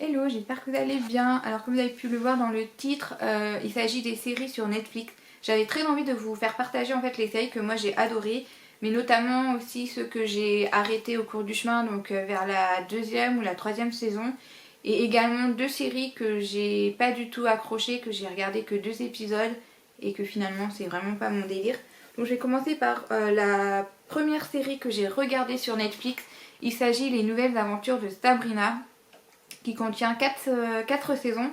Hello, j'espère que vous allez bien. Alors comme vous avez pu le voir dans le titre, il s'agit des séries sur Netflix. J'avais très envie de vous faire partager en fait les séries que moi j'ai adorées, mais notamment aussi ceux que j'ai arrêtés au cours du chemin, donc vers la deuxième ou la troisième saison. Et également deux séries que j'ai pas du tout accrochées, que j'ai regardé que deux épisodes et que finalement c'est vraiment pas mon délire. Donc je vais commencer par la première série que j'ai regardée sur Netflix. Il s'agit Les Nouvelles Aventures de Sabrina qui contient 4 saisons.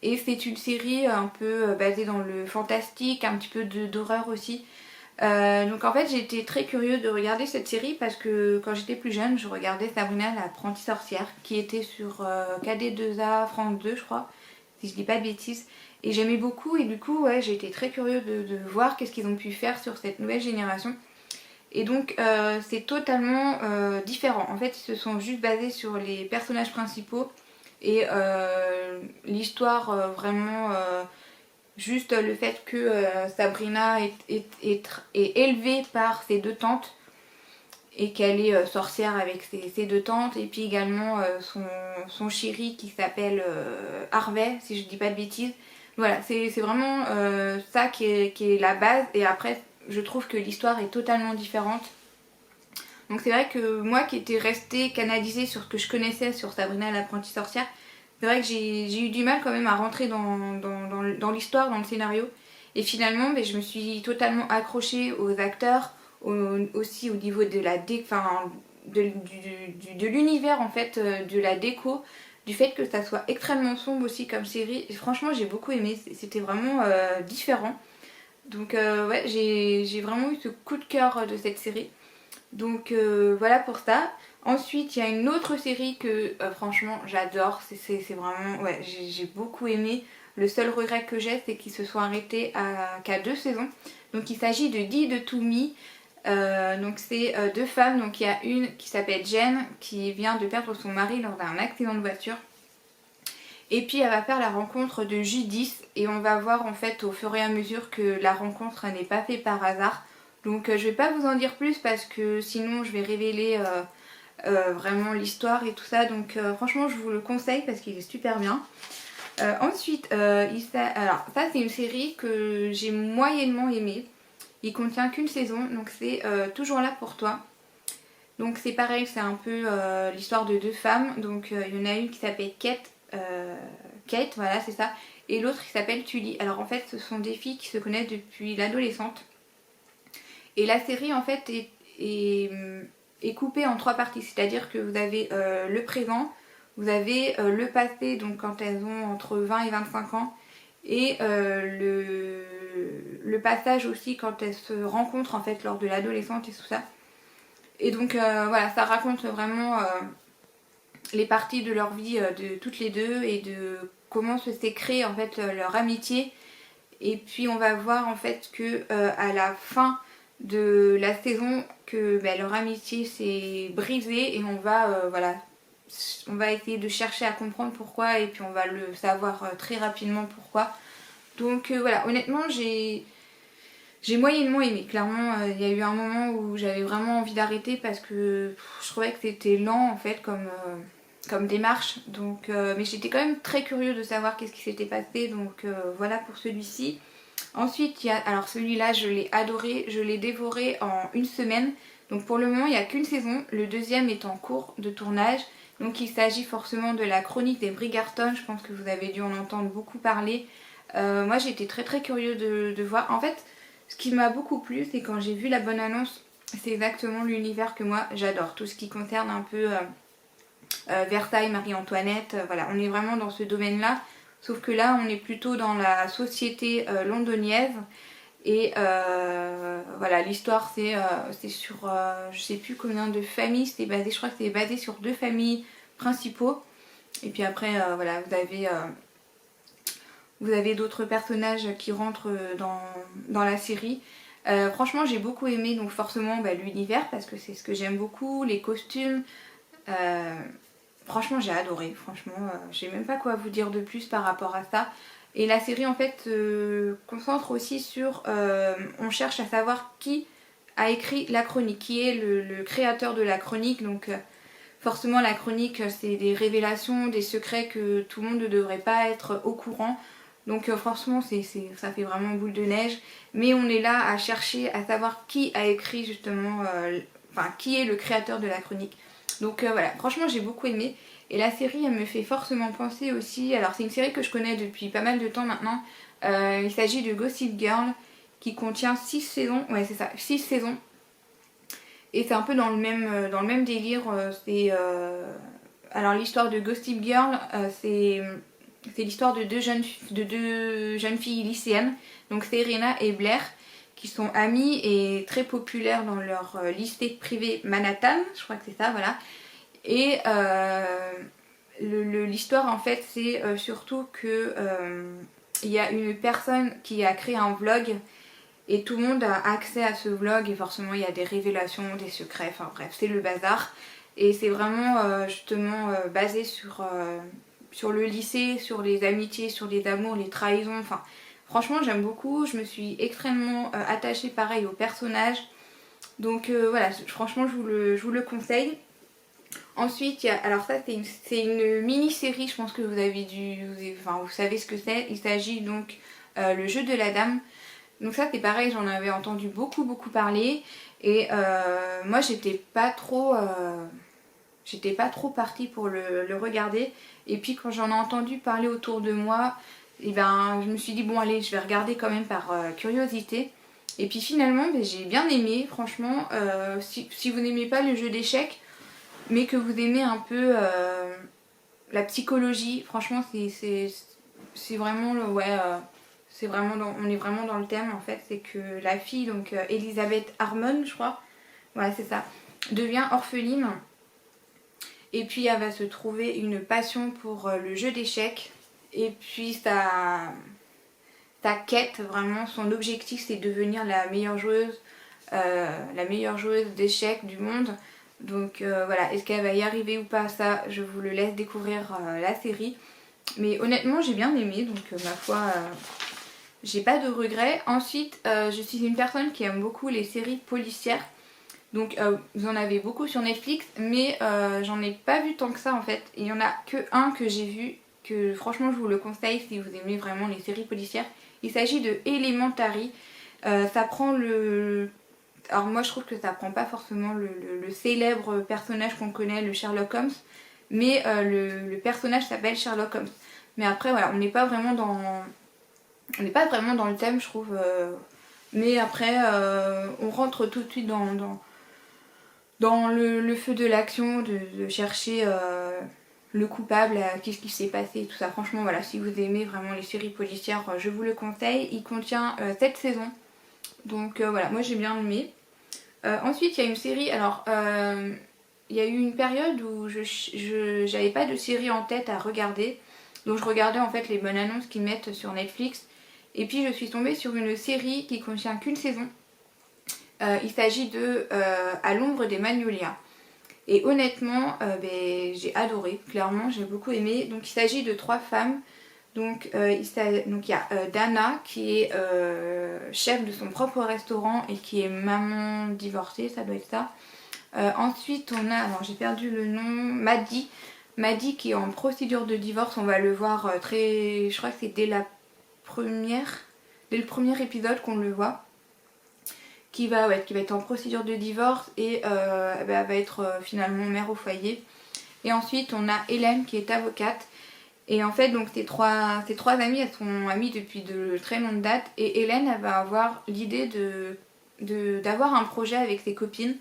Et c'est une série un peu basée dans le fantastique, un petit peu d'horreur aussi. Donc en fait j'ai été très curieuse de regarder cette série parce que quand j'étais plus jeune je regardais Sabrina l'apprentie sorcière qui était sur KD2A France 2 je crois, si je dis pas de bêtises. Et j'aimais beaucoup et du coup ouais j'ai été très curieuse de voir qu'est-ce qu'ils ont pu faire sur cette nouvelle génération. Et donc c'est totalement différent. En fait ils se sont juste basés sur les personnages principaux et l'histoire vraiment juste le fait que Sabrina est élevée par ses deux tantes et qu'elle est sorcière avec ses deux tantes et puis également son chéri qui s'appelle Harvey si je dis pas de bêtises. Voilà, c'est vraiment ça qui est la base et après je trouve que l'histoire est totalement différente. Donc c'est vrai que moi qui étais restée canalisée sur ce que je connaissais sur Sabrina l'apprentie sorcière, c'est vrai que j'ai eu du mal quand même à rentrer dans l'histoire, dans le scénario. Et finalement, ben, je me suis totalement accrochée aux acteurs, aussi au niveau de la de l'univers en fait, de la déco, du fait que ça soit extrêmement sombre aussi comme série. Et franchement, j'ai beaucoup aimé, c'était vraiment différent. Donc ouais, j'ai vraiment eu ce coup de cœur de cette série. Donc voilà pour ça. Ensuite, il y a une autre série que franchement j'adore. C'est vraiment. Ouais, j'ai beaucoup aimé. Le seul regret que j'ai, c'est qu'ils se sont arrêtés qu'à deux saisons. Donc il s'agit de Deed to Me. Donc c'est deux femmes. Donc il y a une qui s'appelle Jen qui vient de perdre son mari lors d'un accident de voiture. Et puis elle va faire la rencontre de Judith et on va voir en fait au fur et à mesure que la rencontre n'est pas faite par hasard. Donc je vais pas vous en dire plus parce que sinon je vais révéler vraiment l'histoire et tout ça. Donc franchement je vous le conseille parce qu'il est super bien. Ensuite, alors ça c'est une série que j'ai moyennement aimée. Il contient qu'une saison, donc c'est Toujours là pour toi. Donc c'est pareil, c'est un peu l'histoire de deux femmes. Donc il y en a une qui s'appelle Kate, voilà c'est ça, et l'autre qui s'appelle Tully. Alors en fait ce sont des filles qui se connaissent depuis l'adolescente. Et la série en fait est coupée en trois parties, c'est-à-dire que vous avez le présent, vous avez le passé, donc quand elles ont entre 20 et 25 ans, et le passage aussi quand elles se rencontrent en fait lors de l'adolescence et tout ça. Et donc voilà, ça raconte vraiment les parties de leur vie de toutes les deux et de comment s'est créée en fait leur amitié. Et puis on va voir en fait que à la fin de la saison que leur amitié s'est brisée et on va essayer de chercher à comprendre pourquoi et puis on va le savoir très rapidement pourquoi. Donc voilà, honnêtement j'ai moyennement aimé. Clairement, il y a eu un moment où j'avais vraiment envie d'arrêter parce que je trouvais que c'était lent en fait comme démarche. Donc, mais j'étais quand même très curieux de savoir qu'est-ce qui s'était passé. Donc voilà pour celui-ci. Ensuite, alors celui-là, je l'ai adoré, je l'ai dévoré en une semaine. Donc pour le moment, il n'y a qu'une saison. Le deuxième est en cours de tournage. Donc il s'agit forcément de la chronique des Bridgerton. Je pense que vous avez dû en entendre beaucoup parler. Moi, j'ai été très très curieux de voir. En fait, ce qui m'a beaucoup plu, c'est quand j'ai vu la bonne annonce, c'est exactement l'univers que moi j'adore. Tout ce qui concerne un peu Versailles, Marie-Antoinette, voilà, on est vraiment dans ce domaine-là. Sauf que là, on est plutôt dans la société londonienne. Et voilà, l'histoire c'est sur, je sais plus combien de familles c'est basé, je crois que c'est basé sur deux familles principaux. Et puis après, voilà, vous avez d'autres personnages qui rentrent dans la série. Franchement, j'ai beaucoup aimé donc forcément l'univers parce que c'est ce que j'aime beaucoup, les costumes. Euh, Franchement, j'ai adoré. Franchement, je sais même pas quoi vous dire de plus par rapport à ça. Et la série en fait concentre aussi sur, on cherche à savoir qui a écrit la chronique, qui est le créateur de la chronique. Donc forcément la chronique c'est des révélations, des secrets que tout le monde ne devrait pas être au courant. Donc franchement ça fait vraiment boule de neige. Mais on est là à chercher à savoir qui a écrit justement, enfin qui est le créateur de la chronique. Donc voilà, franchement j'ai beaucoup aimé. Et la série elle me fait forcément penser aussi, alors c'est une série que je connais depuis pas mal de temps maintenant. Il s'agit de Gossip Girl qui contient 6 saisons, ouais c'est ça, 6 saisons. Et c'est un peu dans le même délire. Alors l'histoire de Gossip Girl, c'est l'histoire de deux jeunes filles lycéennes, donc Serena et Blair, qui sont amies et très populaires dans leur lycée privé Manhattan, je crois que c'est ça, voilà. Et l'histoire en fait c'est surtout que il y a une personne qui a créé un vlog et tout le monde a accès à ce vlog et forcément il y a des révélations, des secrets, enfin bref c'est le bazar. Et c'est vraiment justement basé sur le lycée, sur les amitiés, sur les amours, les trahisons, enfin franchement j'aime beaucoup, je me suis extrêmement attachée pareil au personnage. Donc voilà, franchement je vous le conseille. Ensuite, alors ça c'est une mini-série, je pense que vous avez enfin vous savez ce que c'est. Il s'agit donc le jeu de la dame. Donc ça c'est pareil, j'en avais entendu beaucoup parler. Et moi j'étais pas trop partie pour le regarder. Et puis quand j'en ai entendu parler autour de moi, et ben, je me suis dit bon allez je vais regarder quand même par curiosité. Et puis finalement j'ai bien aimé, franchement. Si vous n'aimez pas le jeu d'échecs, mais que vous aimez un peu la psychologie, franchement c'est vraiment le ouais c'est vraiment on est vraiment dans le thème en fait. C'est que la fille donc Elizabeth Harmon je crois, voilà c'est ça, devient orpheline et puis elle va se trouver une passion pour le jeu d'échecs. Et puis sa quête, vraiment son objectif c'est devenir la meilleure joueuse d'échecs du monde. Donc voilà, est-ce qu'elle va y arriver ou pas, ça je vous le laisse découvrir la série. Mais honnêtement j'ai bien aimé, donc ma foi j'ai pas de regrets. Ensuite je suis une personne qui aime beaucoup les séries policières. Donc vous en avez beaucoup sur Netflix, mais j'en ai pas vu tant que ça en fait. Il y en a que un que j'ai vu, que franchement je vous le conseille si vous aimez vraiment les séries policières. Il s'agit de Elementary. Ça prend le... Alors moi je trouve que ça prend pas forcément le célèbre personnage qu'on connaît, le Sherlock Holmes, mais le personnage s'appelle Sherlock Holmes. Mais après voilà, on n'est pas vraiment dans le thème je trouve. Mais après on rentre tout de suite dans le feu de l'action, de chercher le coupable, qu'est-ce qui s'est passé, tout ça. Franchement voilà, si vous aimez vraiment les séries policières, je vous le conseille. Il contient 7 saisons. Donc voilà, moi j'ai bien aimé. Ensuite il y a une série, alors il y a eu une période où j'avais pas de série en tête à regarder. Donc je regardais en fait les bonnes annonces qu'ils mettent sur Netflix. Et puis je suis tombée sur une série qui contient qu'une saison. Il s'agit de À l'ombre des Magnolias. Et honnêtement, j'ai adoré, clairement j'ai beaucoup aimé. Donc il s'agit de 3 femmes. Donc il y a Dana qui est chef de son propre restaurant et qui est maman divorcée, ça doit être ça. Ensuite on a, alors j'ai perdu le nom, Maddie qui est en procédure de divorce. On va le voir je crois que c'est dès le premier épisode qu'on le voit. Qui va être en procédure de divorce et elle va être finalement mère au foyer. Et ensuite on a Hélène qui est avocate. Et en fait donc ces trois amies, elles sont amies depuis de très longue date. Et Hélène elle va avoir l'idée d'avoir un projet avec ses copines.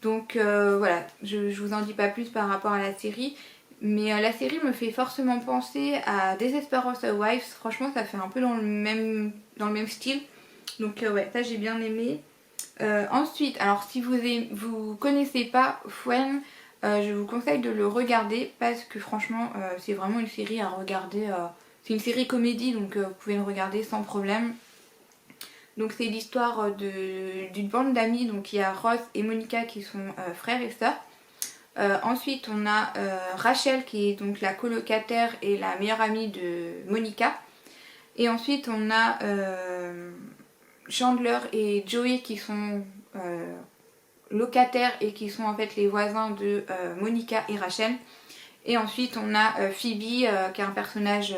Donc voilà, je vous en dis pas plus par rapport à la série. Mais la série me fait forcément penser à Desperate Housewives. Franchement ça fait un peu dans le même style. Donc ouais, ça j'ai bien aimé. Ensuite, alors si vous connaissez pas Friends, je vous conseille de le regarder parce que franchement c'est vraiment une série à regarder. C'est une série comédie donc vous pouvez le regarder sans problème. Donc c'est l'histoire d'une bande d'amis, donc il y a Ross et Monica qui sont frères et sœurs. Ensuite on a Rachel qui est donc la colocataire et la meilleure amie de Monica. Et ensuite on a Chandler et Joey qui sont locataires et qui sont en fait les voisins de Monica et Rachel. Et ensuite on a Phoebe qui est un personnage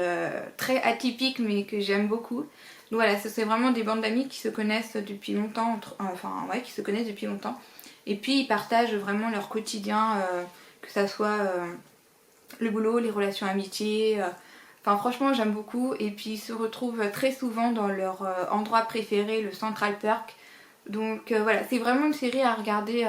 très atypique mais que j'aime beaucoup. Donc voilà, c'est vraiment des bandes d'amis qui se connaissent depuis longtemps, qui se connaissent depuis longtemps. Et puis ils partagent vraiment leur quotidien, que ça soit le boulot, les relations amitié. Enfin franchement j'aime beaucoup. Et puis ils se retrouvent très souvent dans leur endroit préféré, le Central Park. Donc voilà, c'est vraiment une série à regarder.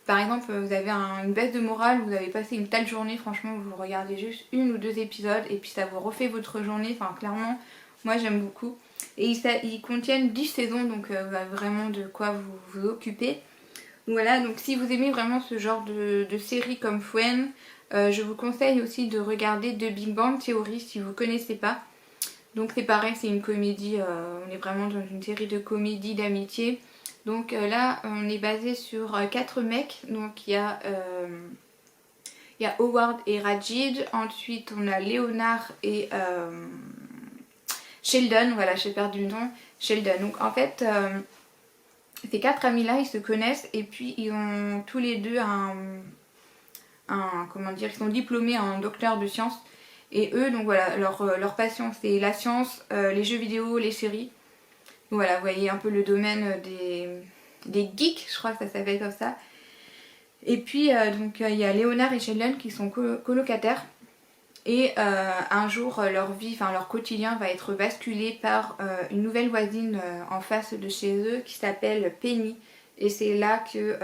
Par exemple, vous avez une baisse de morale, vous avez passé une telle journée, franchement vous regardez juste 1 ou 2 épisodes et puis ça vous refait votre journée. Enfin clairement, moi j'aime beaucoup. Et ils contiennent 10 saisons, donc vous avez vraiment de quoi vous occuper. Donc voilà, donc si vous aimez vraiment ce genre de série comme Friends, je vous conseille aussi de regarder The Big Bang Theory si vous ne connaissez pas. Donc c'est pareil, c'est une comédie, on est vraiment dans une série de comédies d'amitié. Donc là on est basé sur 4 mecs, donc il y a Howard et Rajid, ensuite on a Léonard et Sheldon, voilà j'ai perdu le nom, Sheldon. Donc en fait ces 4 amis là ils se connaissent et puis ils ont tous les deux ils sont diplômés en docteur de sciences. Et eux, donc voilà, leur passion c'est la science, les jeux vidéo, les séries. Donc voilà, vous voyez un peu le domaine des geeks, je crois que ça s'appelle comme ça. Et puis donc il y a Léonard et Sheldon qui sont colocataires. Et un jour leur vie, enfin leur quotidien va être basculé par une nouvelle voisine en face de chez eux qui s'appelle Penny. Et c'est là que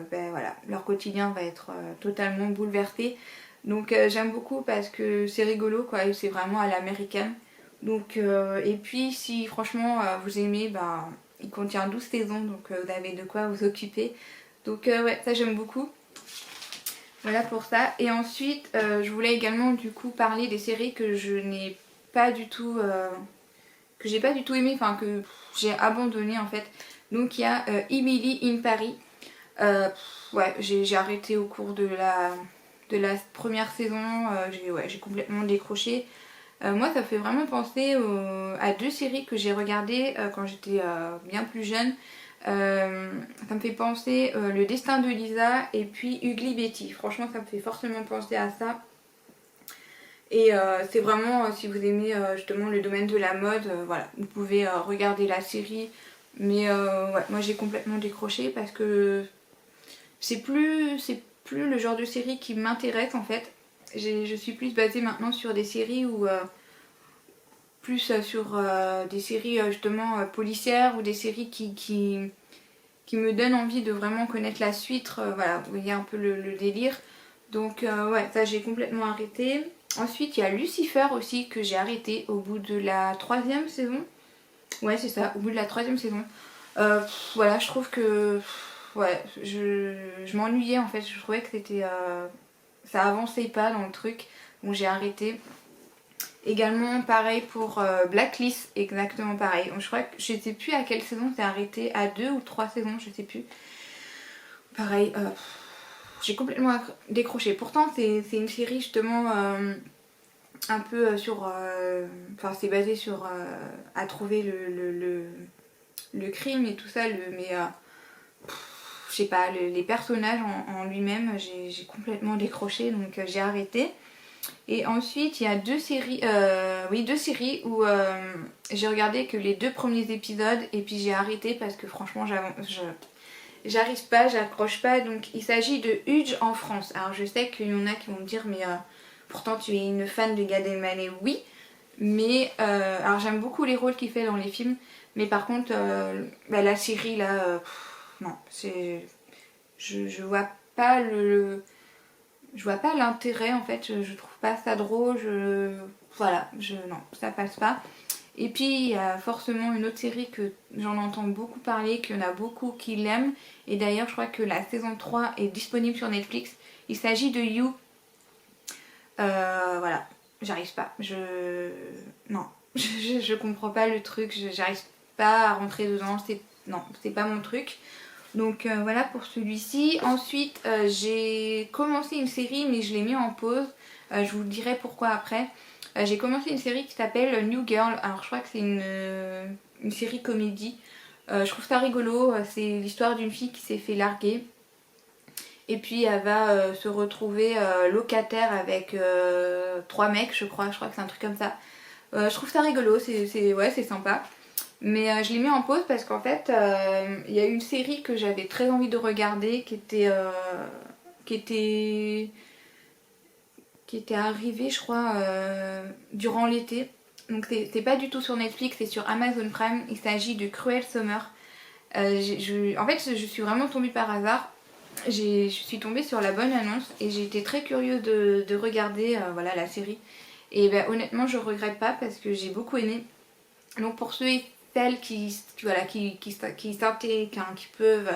voilà, leur quotidien va être totalement bouleversé. Donc j'aime beaucoup parce que c'est rigolo quoi, c'est vraiment à l'américaine. Donc et puis si franchement vous aimez, il contient 12 saisons donc vous avez de quoi vous occuper. Donc ouais, ça j'aime beaucoup. Voilà pour ça. Et ensuite je voulais également du coup parler des séries que je n'ai pas du tout que j'ai pas du tout aimé, enfin que j'ai abandonné en fait. Donc il y a Emily in Paris. Ouais, j'ai arrêté au cours de la première saison, j'ai complètement décroché. Moi ça fait vraiment penser à 2 séries que j'ai regardées quand j'étais bien plus jeune. Ça me fait penser Le Destin de Lisa et puis Ugly Betty. Franchement ça me fait forcément penser à ça. Et c'est vraiment, si vous aimez justement le domaine de la mode, voilà, vous pouvez regarder la série. Mais ouais, moi j'ai complètement décroché parce que c'est plus le genre de série qui m'intéresse en fait. Je suis plus basée maintenant sur des séries où sur des séries justement policières ou des séries qui me donnent envie de vraiment connaître la suite. Voilà, vous voyez un peu le délire. Donc ouais, ça j'ai complètement arrêté. Ensuite il y a Lucifer aussi que j'ai arrêté au bout de la 3e saison. Ouais c'est ça, au bout de la 3e saison. Voilà, je trouve que ouais, je m'ennuyais en fait, je trouvais que c'était ça avançait pas dans le truc, donc j'ai arrêté. Également pareil pour Blacklist, exactement pareil. Donc, je crois que je sais plus à quelle saison c'est arrêté, à 2 ou 3 saisons, je sais plus. Pareil, j'ai complètement décroché. Pourtant c'est une série justement un peu sur... Enfin c'est basé sur à trouver le crime et tout ça, mais je sais pas, les personnages en lui-même, j'ai complètement décroché, donc j'ai arrêté. Et ensuite il y a 2 séries, où j'ai regardé que les 2 premiers épisodes et puis j'ai arrêté parce que franchement j'arrive pas, j'accroche pas. Donc il s'agit de Huge en France. Alors je sais qu'il y en a qui vont me dire mais pourtant tu es une fan de Gad Elmaleh, oui. Mais alors j'aime beaucoup les rôles qu'il fait dans les films. Mais par contre la série là, non, je vois pas je vois pas l'intérêt en fait, je trouve pas ça drôle, voilà, non, ça passe pas. Et puis il y a forcément une autre série que j'en entends beaucoup parler, qu'il y en a beaucoup qui l'aiment. Et d'ailleurs je crois que la saison 3 est disponible sur Netflix. Il s'agit de You. Voilà, j'arrive pas. Non, je comprends pas le truc, j'arrive pas à rentrer dedans, non, c'est pas mon truc. Donc voilà pour celui-ci. Ensuite j'ai commencé une série mais je l'ai mis en pause. Je vous dirai pourquoi après. J'ai commencé une série qui s'appelle New Girl. Alors je crois que c'est une série comédie. Je trouve ça rigolo, c'est l'histoire d'une fille qui s'est fait larguer. Et puis elle va se retrouver locataire avec 3 mecs, je crois que c'est un truc comme ça. Je trouve ça rigolo, ouais, c'est sympa. Mais je l'ai mis en pause parce qu'en fait, il y a une série que j'avais très envie de regarder qui était, qui était arrivée, je crois, durant l'été. Donc c'est pas du tout sur Netflix, c'est sur Amazon Prime. Il s'agit de Cruel Summer. En fait, je suis vraiment tombée par hasard. Je suis tombée sur la bonne annonce et j'ai été très curieuse de regarder voilà, la série. Et ben, honnêtement, je regrette pas parce que j'ai beaucoup aimé. Donc pour ceux et celles voilà, qui peuvent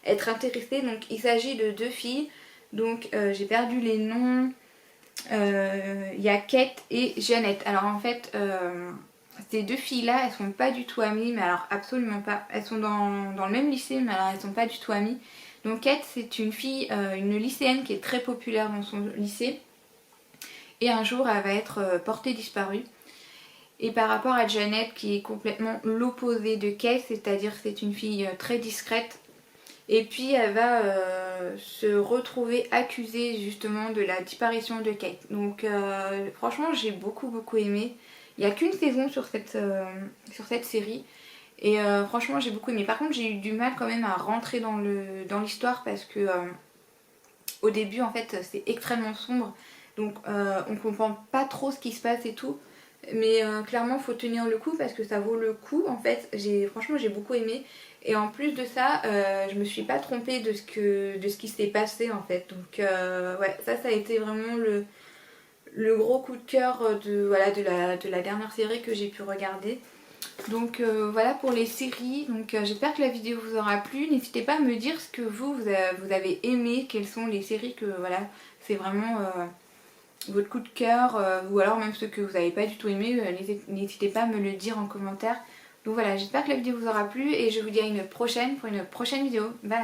être intéressés, donc il s'agit de 2 filles. Donc j'ai perdu les noms. Il y a Kate et Jeannette. Alors en fait, ces 2 filles-là, elles sont pas du tout amies, mais alors absolument pas. Elles sont dans le même lycée, mais alors elles sont pas du tout amies. Donc Kate, c'est une fille, une lycéenne qui est très populaire dans son lycée. Et un jour, elle va être portée disparue. Et par rapport à Jeannette, qui est complètement l'opposé de Kate, c'est-à-dire c'est une fille très discrète. Et puis elle va se retrouver accusée justement de la disparition de Kate. Donc franchement, j'ai beaucoup aimé. Il n'y a qu'une saison sur cette série. Et franchement, j'ai beaucoup aimé. Par contre, j'ai eu du mal quand même à rentrer dans l'histoire parce que au début, en fait, c'est extrêmement sombre. Donc on comprend pas trop ce qui se passe et tout. Mais clairement, faut tenir le coup parce que ça vaut le coup. En fait, franchement, j'ai beaucoup aimé. Et en plus de ça, je me suis pas trompée de ce qui s'est passé en fait. Donc ouais, ça a été vraiment le gros coup de cœur voilà, de la dernière série que j'ai pu regarder. Donc voilà pour les séries. Donc j'espère que la vidéo vous aura plu. N'hésitez pas à me dire ce que vous avez aimé, quelles sont les séries que voilà, c'est vraiment votre coup de cœur, ou alors même ceux que vous n'avez pas du tout aimé, n'hésitez pas à me le dire en commentaire. Donc voilà, j'espère que la vidéo vous aura plu et je vous dis à une prochaine pour une prochaine vidéo. Bye.